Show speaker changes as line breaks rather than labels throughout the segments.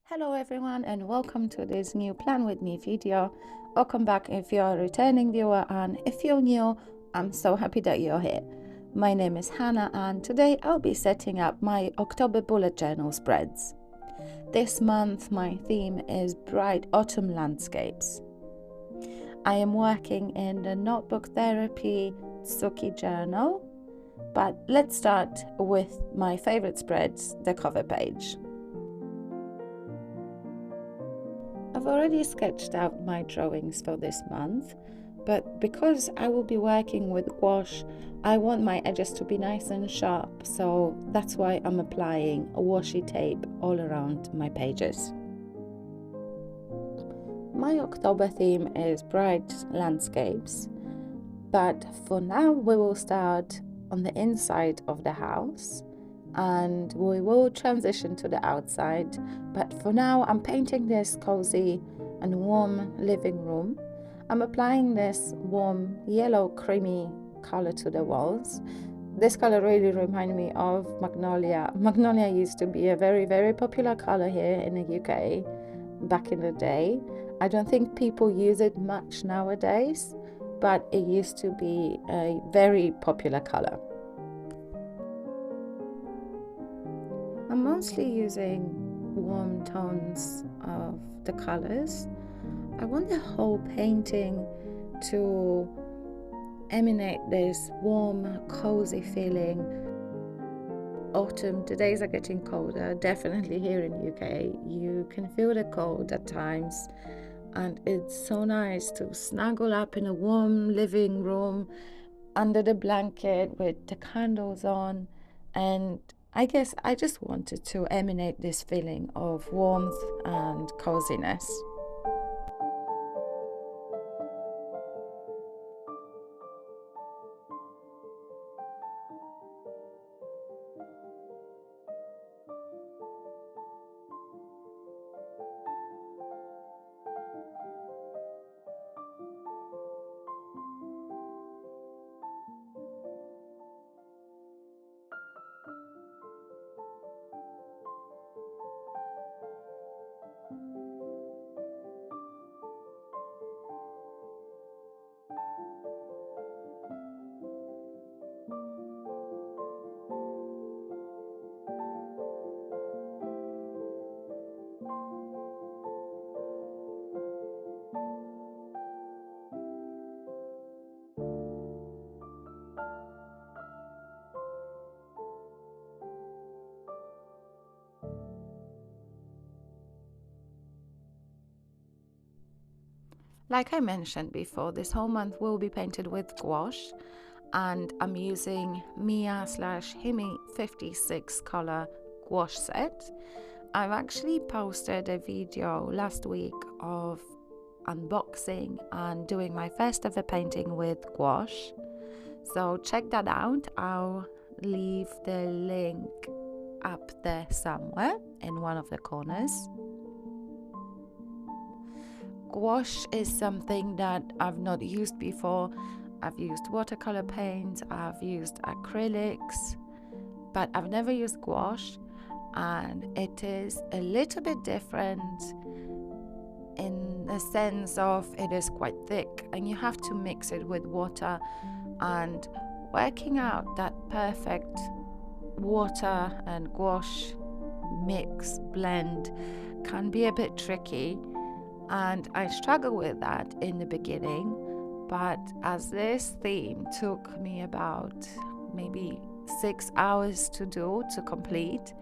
Hello everyone and welcome to this new Plan With Me video. Welcome back if you're a returning viewer, and if you're new, I'm so happy that you're here. My name is Hannah and today I'll be setting up my October bullet journal spreads. This month my theme is bright autumn landscapes. I am working in the Notebook Therapy Tsuki journal, but let's start with my favorite spreads, the cover page. I've already sketched out my drawings for this month, but because I will be working with gouache, I want my edges to be nice and sharp, so that's why I'm applying a washi tape all around my pages. My October theme is bright landscapes, but for now we will start on the inside of the house and we will transition to the outside. But for now I'm painting this cozy and warm living room. I'm applying this warm yellow creamy color to the walls. This color really reminds me of magnolia. Magnolia used to be a very popular color here in the UK back in the day. I don't think people use it much nowadays, but it used to be a very popular color. I'm mostly using warm tones of the colors. I want the whole painting to emanate this warm, cozy feeling. Autumn, the days are getting colder, definitely here in the UK. You can feel the cold at times, and it's so nice to snuggle up in a warm living room under the blanket with the candles on, and I guess I just wanted to emanate this feeling of warmth and coziness. Like I mentioned before, this whole month will be painted with gouache, and I'm using Miya/Himi 56 color gouache set. I've actually posted a video last week of unboxing and doing my first ever painting with gouache, so check that out. I'll leave the link up there somewhere in one of the corners. Gouache is something that I've not used before. I've used watercolor paints, I've used acrylics, but I've never used gouache, and it is a little bit different in the sense of it is quite thick and you have to mix it with water, and working out that perfect water and gouache mix blend can be a bit tricky, and I struggled with that in the beginning. But as this theme took me about maybe 6 hours to complete,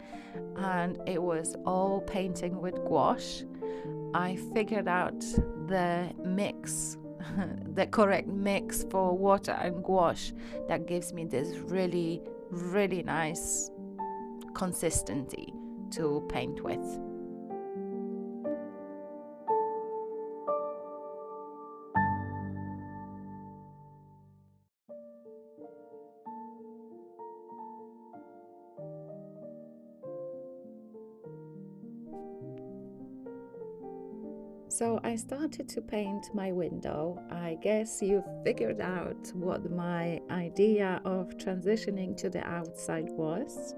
and it was all painting with gouache, I figured out the mix, the correct mix for water and gouache that gives me this really nice consistency to paint with. So I started to paint my window. I guess you've figured out what my idea of transitioning to the outside was.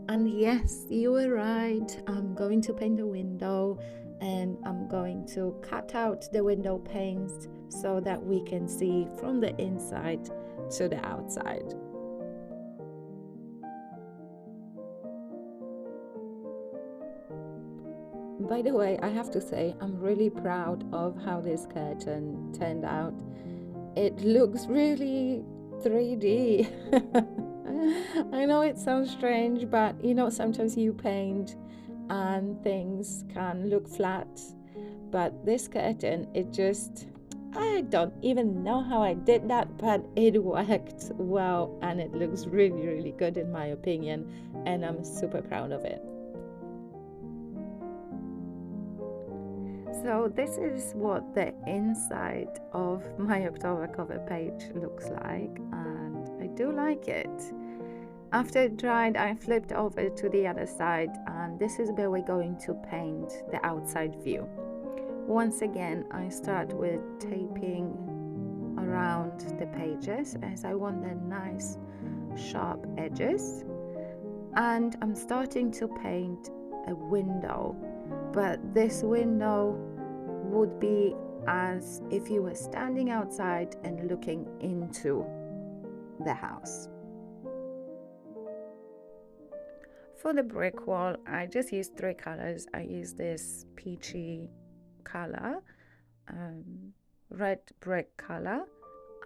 And yes, you were right. I'm going to paint the window, and I'm going to cut out the window panes so that we can see from the inside to the outside. By the way, I have to say, I'm really proud of how this curtain turned out. It looks really 3D. I know it sounds strange, but sometimes you paint and things can look flat. But this curtain, I don't even know how I did that, but it worked well and it looks really, really good in my opinion. And I'm super proud of it. So this is what the inside of my October cover page looks like, and I do like it. After it dried, I flipped over to the other side, and this is where we're going to paint the outside view. Once again, I start with taping around the pages as I want the nice sharp edges, and I'm starting to paint a window, but this window would be as if you were standing outside and looking into the house. For the brick wall, I just used 3 colors. I used this peachy color, red brick color,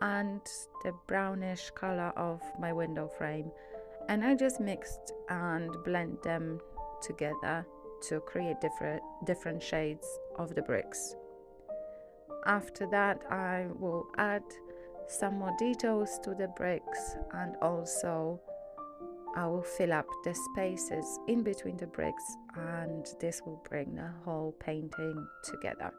and the brownish color of my window frame, and I just mixed and blend them together to create different shades of the bricks. After that, I will add some more details to the bricks, and also I will fill up the spaces in between the bricks, and this will bring the whole painting together.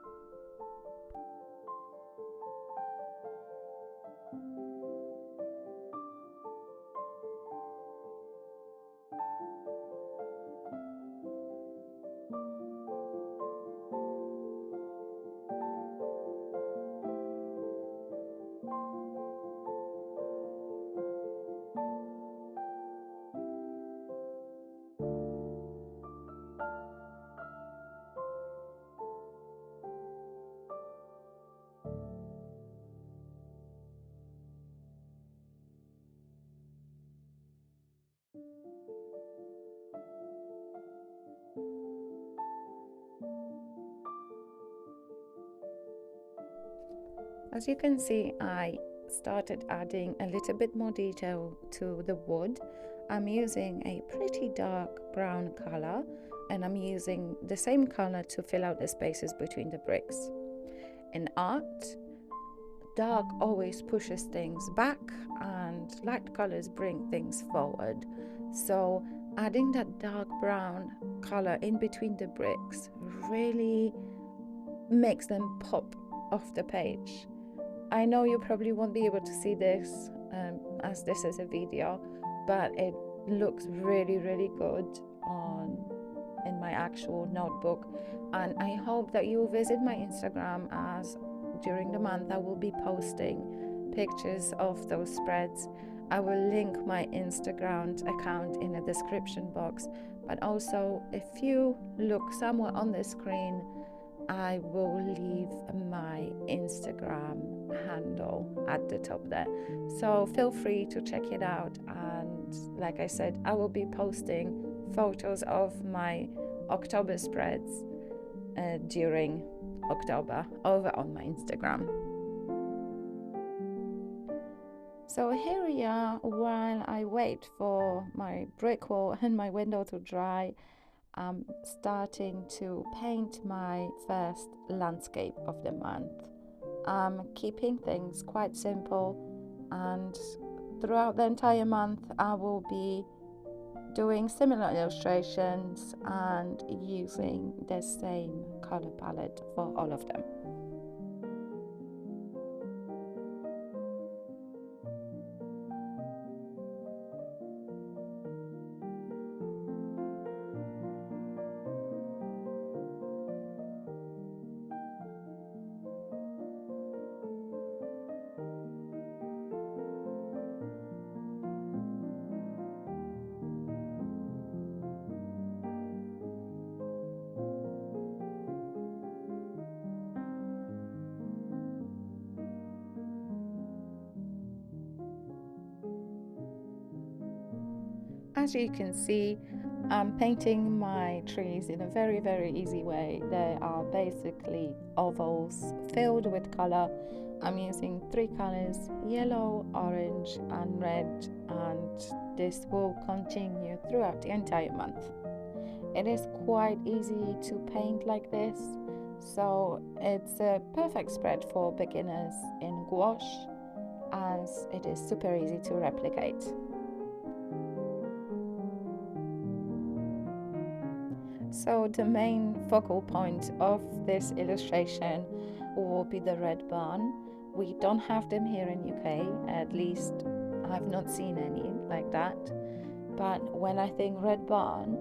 As you can see, I started adding a little bit more detail to the wood. I'm using a pretty dark brown color, and I'm using the same color to fill out the spaces between the bricks. In art, dark always pushes things back and light colors bring things forward. So adding that dark brown color in between the bricks really makes them pop off the page. I know you probably won't be able to see this as this is a video, but it looks really, really good in my actual notebook. And I hope that you'll visit my Instagram, as during the month I will be posting pictures of those spreads. I will link my Instagram account in the description box, but also if you look somewhere on the screen, I will leave my Instagram handle at the top there. So feel free to check it out. And like I said, I will be posting photos of my October spreads during October over on my Instagram. So here we are while I wait for my brick wall and my window to dry. I'm starting to paint my first landscape of the month. I'm keeping things quite simple, and throughout the entire month I will be doing similar illustrations and using the same color palette for all of them. as you can see, I'm painting my trees in a very, very easy way. They are basically ovals filled with color. I'm using 3 colors: yellow, orange, and red, and this will continue throughout the entire month. It is quite easy to paint like this, so it's a perfect spread for beginners in gouache, as it is super easy to replicate. So the main focal point of this illustration will be the red barn. We don't have them here in UK, at least I've not seen any like that. But when I think red barn,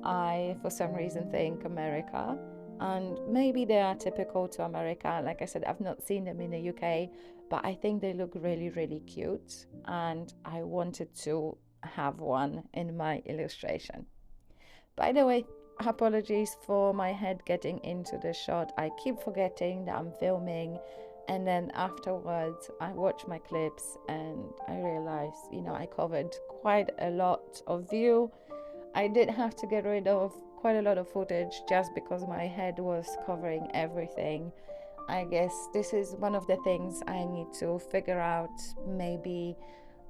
I for some reason think America, and maybe they are typical to America. Like I said, I've not seen them in the UK, but I think they look really, really cute, and I wanted to have one in my illustration. By the way, apologies for my head getting into the shot. I keep forgetting that I'm filming, and then afterwards I watch my clips and I realize, I covered quite a lot of view. I did have to get rid of quite a lot of footage just because my head was covering everything. I guess this is one of the things I need to figure out. Maybe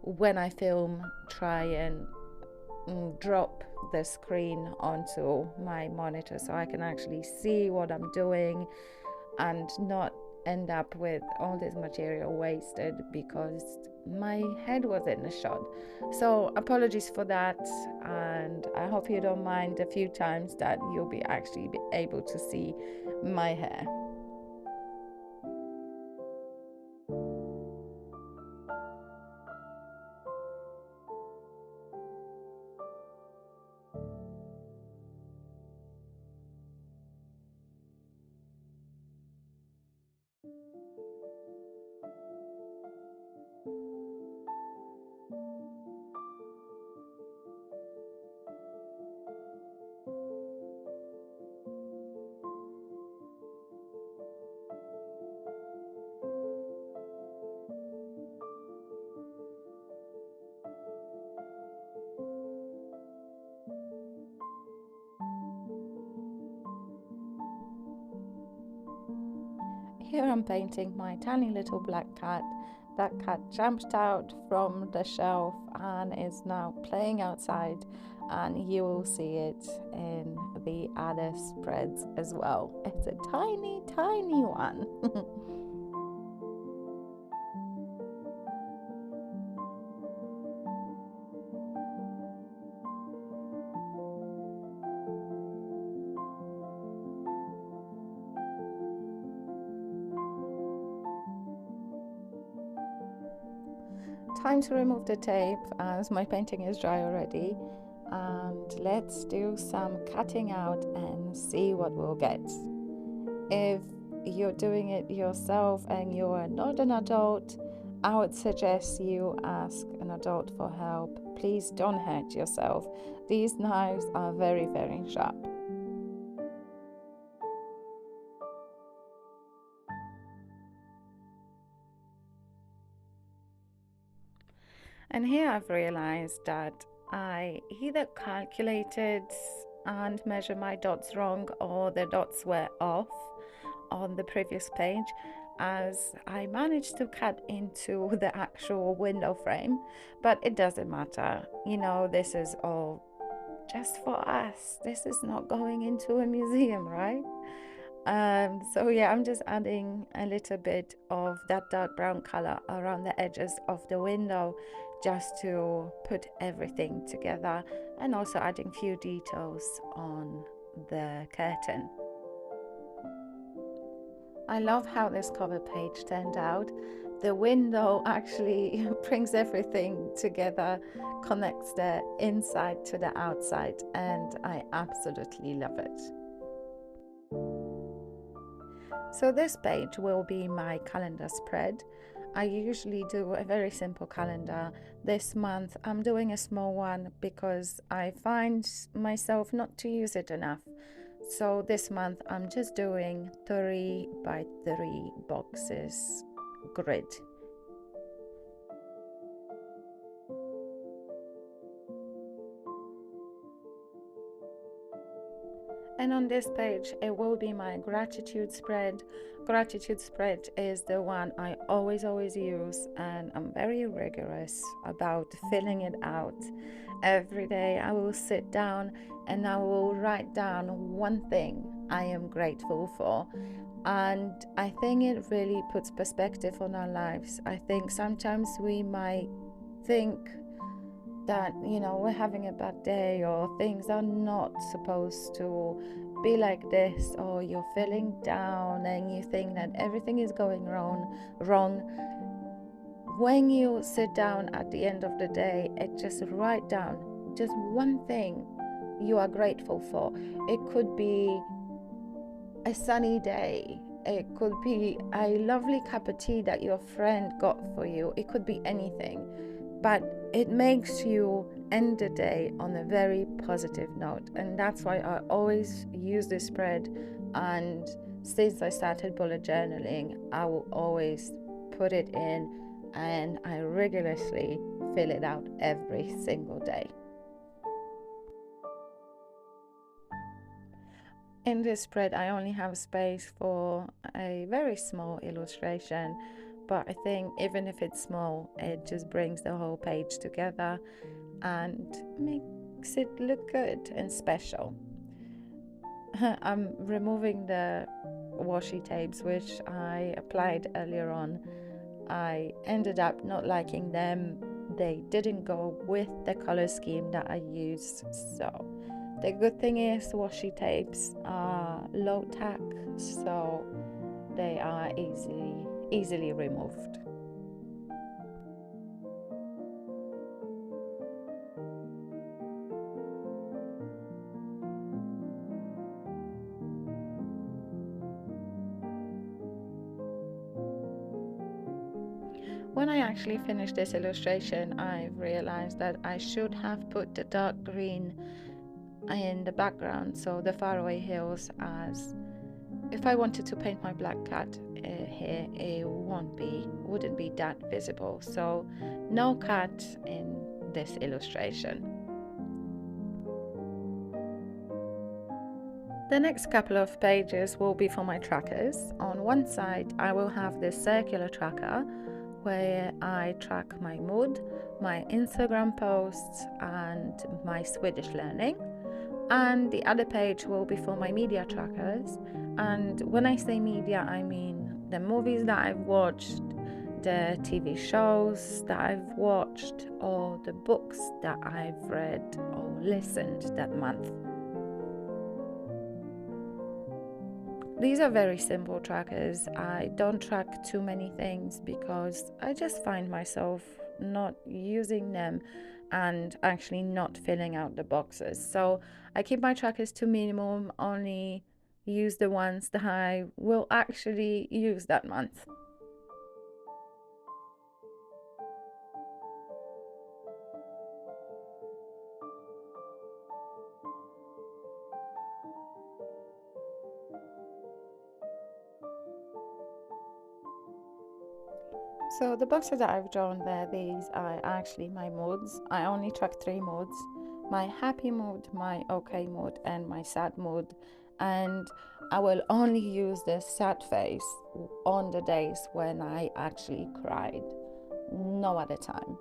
when I film, try and drop the screen onto my monitor so I can actually see what I'm doing and not end up with all this material wasted because my head was in the shot. So apologies for that, and I hope you don't mind a few times that you'll be actually be able to see my hair. Here I'm painting my tiny little black cat. That cat jumped out from the shelf and is now playing outside, and you will see it in the other spreads as well. It's a tiny, tiny one. Time to remove the tape as my painting is dry already, and let's do some cutting out and see what we'll get. If you're doing it yourself and you are not an adult, I would suggest you ask an adult for help. Please don't hurt yourself. These knives are very, very sharp. And here I've realized that I either calculated and measured my dots wrong, or the dots were off on the previous page, as I managed to cut into the actual window frame, but it doesn't matter. This is all just for us. This is not going into a museum, right? So yeah, I'm just adding a little bit of that dark brown color around the edges of the window just to put everything together, and also adding few details on the curtain. I love how this cover page turned out. The window actually brings everything together, connects the inside to the outside, and I absolutely love it. So this page will be my calendar spread. I usually do a very simple calendar. This month I'm doing a small one because I find myself not to use it enough. So this month I'm just doing 3 by 3 boxes grid. And on this page, it will be my gratitude spread. Gratitude spread is the one I always use, and I'm very rigorous about filling it out. Every day I will sit down and I will write down one thing I am grateful for. And I think it really puts perspective on our lives. I think sometimes we might think that, we're having a bad day, or things are not supposed to be like this, or you're feeling down and you think that everything is going wrong. When you sit down at the end of the day and just write down just one thing you are grateful for. It could be a sunny day, it could be a lovely cup of tea that your friend got for you, it could be anything, but it makes you end the day on a very positive note. And that's why I always use this spread, and since I started bullet journaling, I will always put it in, and I rigorously fill it out every single day. In this spread, I only have space for a very small illustration, but I think even if it's small, it just brings the whole page together and makes it look good and special. I'm removing the washi tapes which I applied earlier on. I ended up not liking them. They didn't go with the color scheme that I used. So the good thing is washi tapes are low tack, so they are easily removed. When I actually finished this illustration, I realized that I should have put the dark green in the background, so the faraway hills, as if I wanted to paint my black cat here, it wouldn't be that visible. So no cat in this illustration. The next couple of pages will be for my trackers. On one side, I will have this circular tracker where I track my mood, my Instagram posts, and my Swedish learning. And the other page will be for my media trackers. And when I say media, I mean the movies that I've watched, the TV shows that I've watched, or the books that I've read or listened that month. These are very simple trackers. I don't track too many things because I just find myself not using them and actually not filling out the boxes. So I keep my trackers to minimum, only use the ones that I will actually use that month. So the boxes that I've drawn there, these are actually my moods. I only track 3 moods: my happy mood, my okay mood, and my sad mood. And I will only use the sad face on the days when I actually cried, no other time.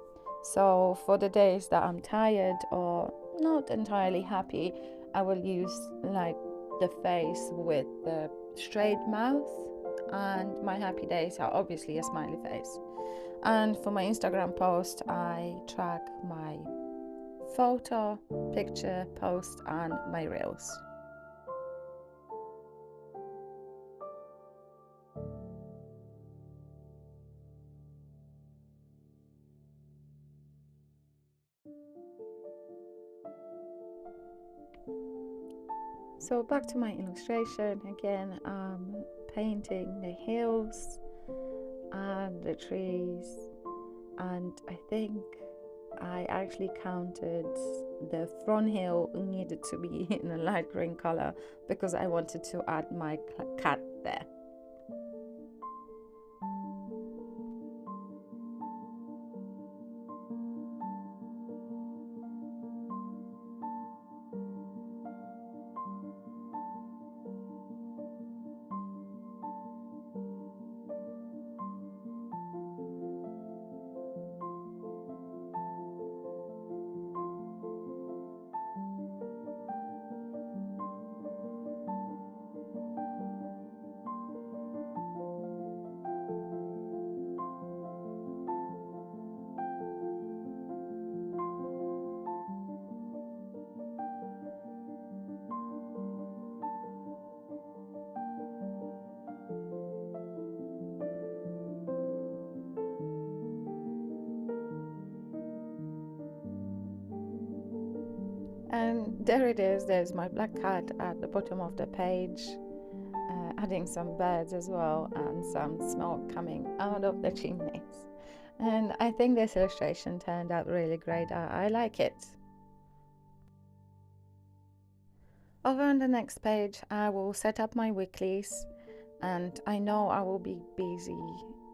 So for the days that I'm tired or not entirely happy, I will use like the face with the straight mouth, and my happy days are obviously a smiley face. And for my Instagram post, I track my photo, picture, post, and my reels. So back to my illustration again. I'm painting the hills and the trees, and I think I actually counted the front hill needed to be in a light green color because I wanted to add my cat there. there it is. There's my black cat at the bottom of the page, adding some birds as well and some smoke coming out of the chimneys. And I think this illustration turned out really great. I like it. Over on the next page, I will set up my weeklies, and I know I will be busy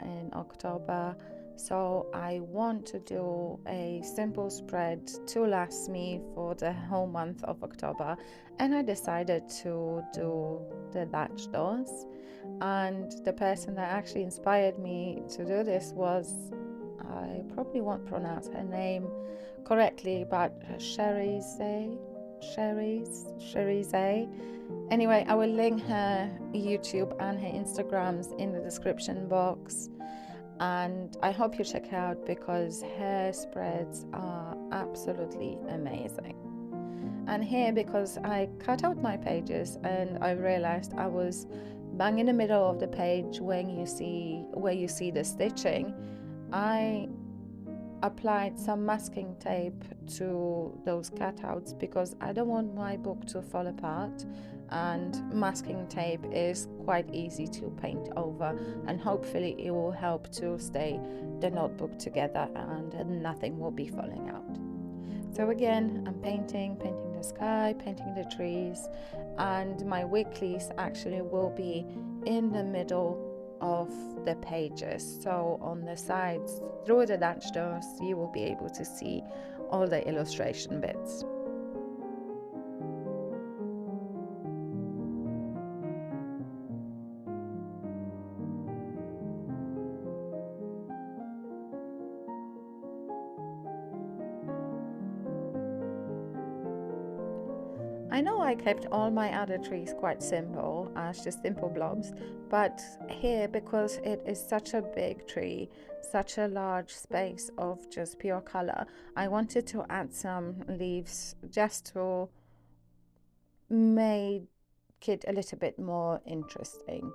in October, so I want to do a simple spread to last me for the whole month of October, and I decided to do the Dutch doors. And the person that actually inspired me to do this was, I probably won't pronounce her name correctly, but Cherise. Anyway, I will link her YouTube and her Instagrams in the description box, and I hope you check her out because her spreads are absolutely amazing. And here, because I cut out my pages and I realized I was bang in the middle of the page when you see where you see the stitching, I applied some masking tape to those cutouts because I don't want my book to fall apart, and masking tape is quite easy to paint over, and hopefully it will help to stay the notebook together and nothing will be falling out. So again, I'm painting the sky, painting the trees, and my weeklies actually will be in the middle of the pages. So on the sides, through the Dutch doors, you will be able to see all the illustration bits. I know I kept all my other trees quite simple, as just simple blobs, but here, because it is such a big tree, such a large space of just pure color, I wanted to add some leaves just to make it a little bit more interesting.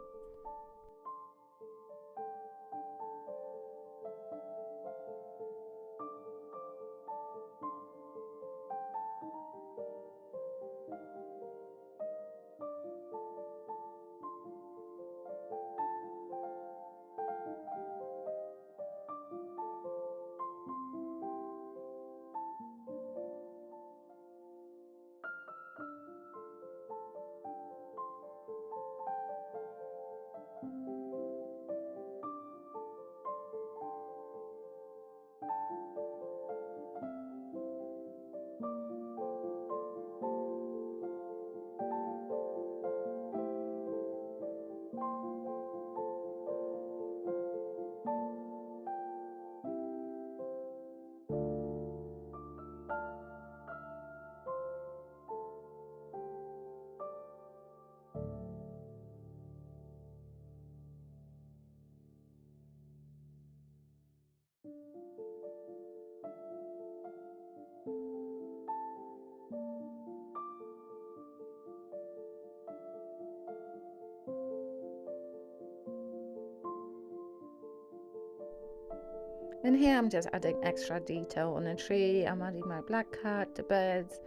And here I'm just adding extra detail on the tree. I'm adding my black cat, the birds,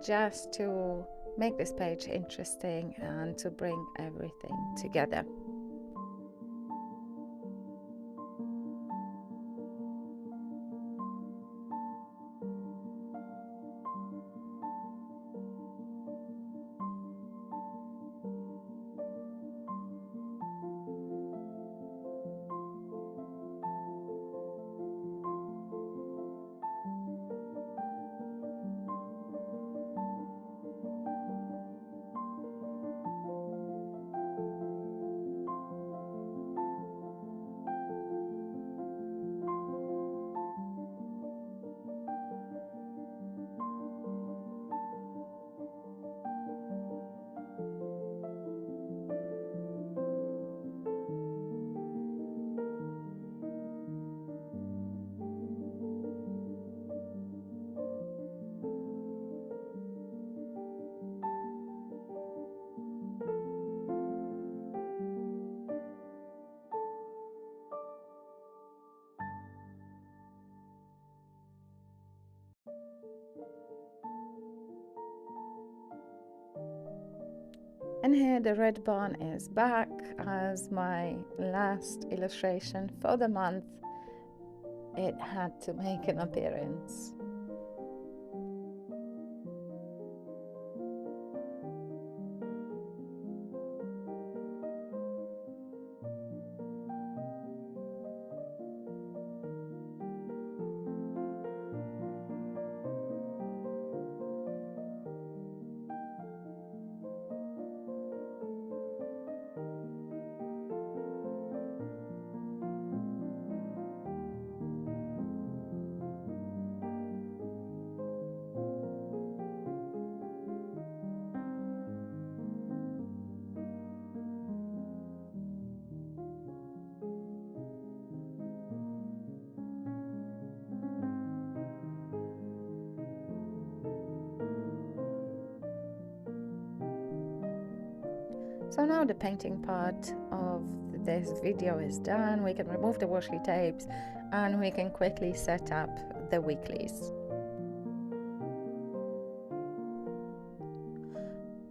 just to make this page interesting and to bring everything together. And here the red barn is back as my last illustration for the month. It had to make an appearance. So now the painting part of this video is done. We can remove the washi tapes and we can quickly set up the weeklies.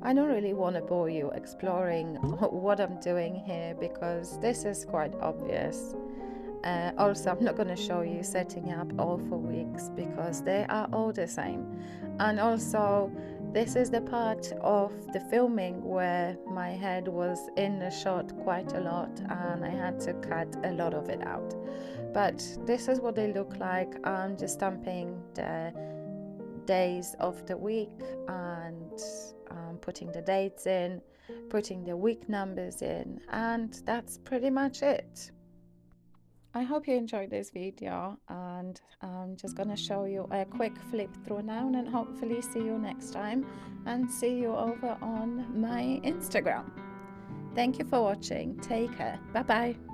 I don't really want to bore you exploring what I'm doing here because this is quite obvious. Also, I'm not going to show you setting up all 4 weeks because they are all the same. And also, this is the part of the filming where my head was in the shot quite a lot and I had to cut a lot of it out. But this is what they look like. I'm just stamping the days of the week and putting the dates in, putting the week numbers in, and that's pretty much it. I hope you enjoyed this video, and I'm just gonna show you a quick flip through now and hopefully see you next time and see you over on my Instagram. Thank you for watching. Take care. Bye bye.